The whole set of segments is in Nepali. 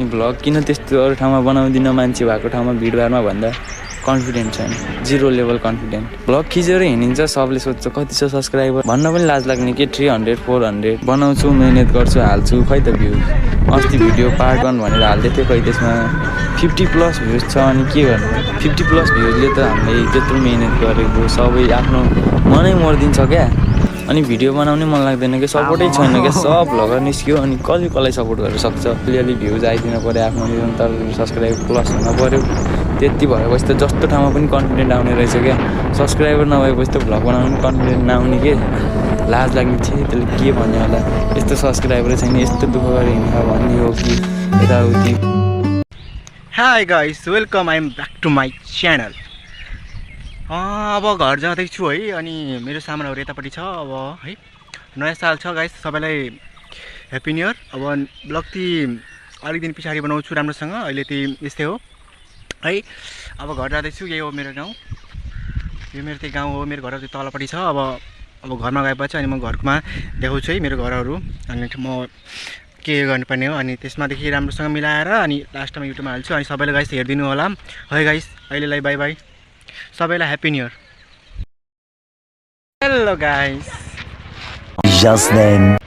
भ्लग किन त्यस्तो अरू ठाउँमा बनाउँदिनँ मान्छे भएको ठाउँमा भिडभाडमा भन्दा कन्फिडेन्ट छैन, 0 लेभल कन्फिडेन्ट। भ्लग खिचेर हिँडिन्छ, सबले सोध्छ कति छ सब्सक्राइबर भन्न पनि लाज लाग्ने के 300 400 बनाउँछु, मेहनत गर्छु, हाल्छु, खै त भ्युज। अस्ति भिडियो पार्ट 1 भनेर हाल्दै थियो, खै त्यसमा 50+ भ्युज छ। अनि के गर्नु, 50+ भ्युजले त हामीले त्यत्रो मेहनत गरेको सबै आफ्नो मनै मरिदिन्छ क्या। अनि भिडियो बनाउने मन लाग्दैन कि, सपोर्टै छैन क्या, सब भ्लगर निस्क्यो। अनि कसलाई सपोर्ट गर्न सक्छ? अलिअलि भ्युज आइदिन पऱ्यो, आफ्नो निरन्तर सब्सक्राइबर प्लस हुन पऱ्यो। त्यति भएपछि त जस्तो ठाउँमा पनि कन्फिडेन्ट आउने रहेछ क्या। सब्सक्राइबर नभएपछि त भ्लग बनाउनु पनि कन्फिडेन्ट नआउने के, लाज लाग्ने थियो। त्यसले के भन्यो होला, यस्तो सब्सक्राइबरै छैन, यस्तो दुःख गरेर हिँड्छ भन्ने हो कि यताउति। Hi guys, welcome, I am back to my channel. अब घर जाँदैछु है। अनि मेरो सामानहरू यतापट्टि छ। अब है नयाँ साल छ गाइस, सबैलाई ह्याप्पी न्यु इयर। अब ब्लग ती अलिक दिन पछाडि बनाउँछु राम्रोसँग, अहिले ती यस्तै हो है। अब घर जाँदैछु, यही हो मेरो गाउँ, यो मेरो त्यही गाउँ हो। मेरो घरहरू चाहिँ तलपट्टि छ। अब घरमा गएपछि अनि म घरमा देखाउँछु है मेरो घरहरू, अनि म के गर्नुपर्ने हो। अनि त्यसमादेखि राम्रोसँग मिलाएर अनि लास्टमा युट्युबमा हाल्छु। अनि सबैलाई गाइस हेरिदिनु होला है गाइस। अहिलेलाई बाई बाई, सबैलाई happy new year. Hello guys, Just then.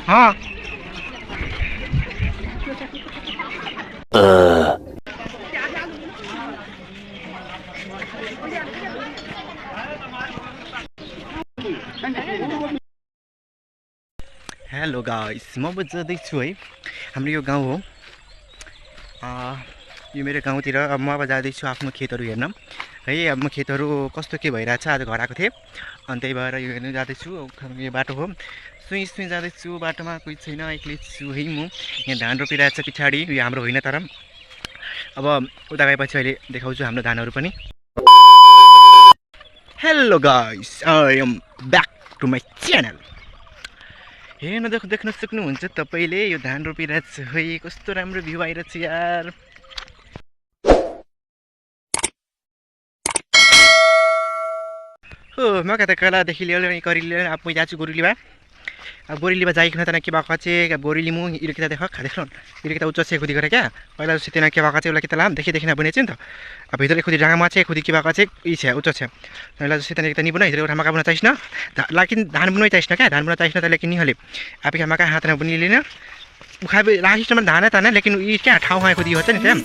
हाँ हेलो गाइस, म जाँदैछु है। हाम्रो यो गाउँ हो, यो मेरो गाउँतिर। अब म जाँदैछु आफ्नो खेतहरू हेर्न है। अब म खेतहरू कस्तो के भइरहेछ, आज घर आएको थिएँ अनि त्यही भएर यो हेर्नु जाँदैछु। यो बाटो हो, सुई जाँदैछु, बाटोमा कोही छैन, एक्लै छु है म। यहाँ धान रोपिरहेछ पछाडि, यो हाम्रो होइन तर। अब उता गएपछि अहिले देखाउँछु हाम्रो धानहरू पनि। Hello guys, I am back to my channel. हेर्न देख्न सक्नुहुन्छ तपाईँले, यो धान रोपिरहेछ है, कस्तो राम्रो भ्यू आइरहेछ यार। हो म कता कलादेखि लिएर करिले अब म जान्छु गोरुलीमा। अब गोरुलीमा जाइकन त के भएको चाहिँ, अब गोरुली मु इरकिता देख खाँदैछ इरकिता उच्च से खुदी गरेँ क्या। पहिला जस्तो त्यहाँ के भएको चाहिँ उसलाई किता लाम देखिन बुने चाहिँ नि त। अब भित्रले खुदी डाँगामा चाहिँ खुदी के भएको चाहिँ यी छ उच्च छ। पहिला जस्तो त्यहाँ नि बुना हिजो एउटा मका बुना चाहिएन, लेकिन धान बुनै चाहिएन क्या, धान बुना चाहिएन त लेकिन निहले अब क्या मका हातमा बुनी लिन उखा राखिस्टमा धान ताना, लेकिन यी क्या ठाउँ खाएको दियो छ नि त्यहाँ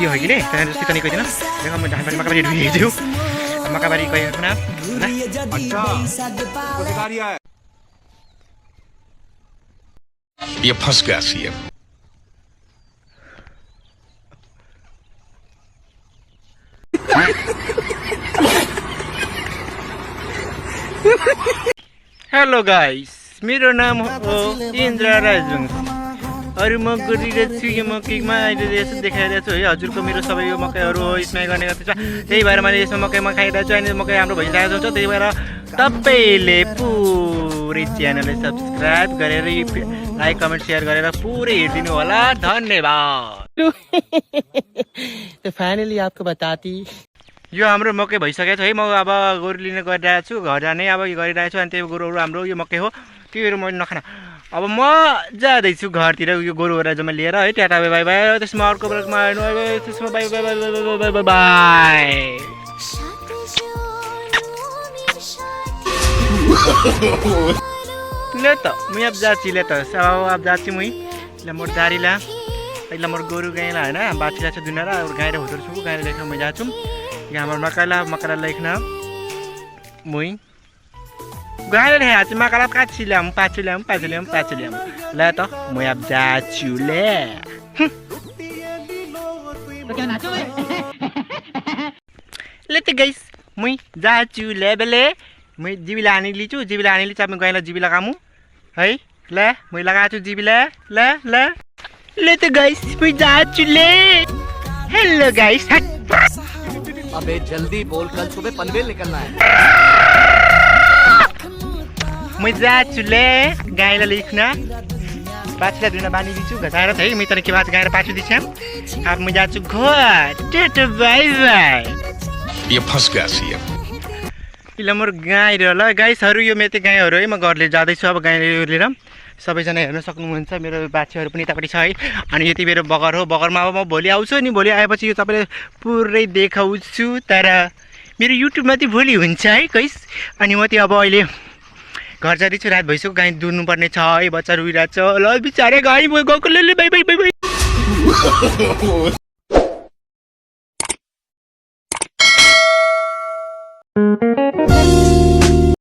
यो हो कि नै त्यहाँ जस्तो नि कहिदिन। देखो म धान मका पनि ढुइदियो, मकाबारी गएको कुना ये फंस गया सीएम। हेलो गाइस, मेरो नाम हो इन्द्र राजवंश। अरू म गरिरहेको छु यो मकैमा अहिले यसो देखाइरहेको छु है हजुरको मेरो सबै यो मकैहरू हो, यसमा गर्ने गर्छ। त्यही भएर मैले यसमा मकैमा खाइरहेको छु। अनि मकै हाम्रो भइरहेको छ, त्यही भएर तपाईँले पुरै च्यानललाई सब्सक्राइब गरेर लाइक कमेन्ट सेयर गरेर पुरै हेरिदिनु होला, धन्यवाद। तो फाइनली आपको बताती यो हाम्रो मकै भइसकेको छ है। म अब गोरु लिन गइरहेको छु, घर जाने अब गरिरहेको छु। अनि त्यो गोरुहरू हाम्रो यो मकै हो, त्योहरू मैले नखाना। अब म जाँदैछु घरतिर यो गोरुहरू जम्मा लिएर है। Tata bye by. त्यसमा अर्को ब्लगमा त्यसमा by by by by by by. ले त म अब जाची ले त अब जाची मुई ले मोर दारीला पहिला मोर गोरु गाईला हैन बाछीला छ दुनारा और गाई रे हुदर छु गाई लेख्न म जाछु। यहाँ हमर मकाला लेख्न मुई गाई रे हात मकाला काछिलाम पाछिलाम ल त म अब जाछु ले। ले त गाइस मुई जाछु ले बेले मैं जीविला आनी लीचू जीविला आनी लीचू मैं गायला जीविला कामू है ले मैं लगा चु जीविला ले ले। ले त गाइस मैं जाछु ले हेलो गाइस अबे जल्दी बोल, कल सुबह पनवेल निकलना है। मैं जाछु ले गाईलाई लिख्न बाछीलाई धुन बानिदिन्छु घटाएर है मैं तँलाई के बात गाएर पाछु दिन्छम अब मैं जाछु घर टाटा बाई बाई ये फंस गया सीएम। ल मोर गाई र ल गाइसहरू यो मेते गाईहरू है म घरले जाँदैछु अब गाई लिएर सबैजना हेर्न सक्नुहुन्छ मेरो बाछीहरू पनि यतापट्टि छ है अनि यति मेरो बगर हो बगरमा अब म भोलि आउँछु नि भोलि आएपछि यो तपाईँले पुरै देखाउँछु तर मेरो युट्युबमा चाहिँ भोलि हुन्छ है गाइस अनि म चाहिँ अब अहिले घर जाँदैछु रात भइसक्यो गाई दुर्नु पर्ने छ है बच्चा रुइरहेको छ ल बिचारे गाई गएको ले बाई बाई बाई बाई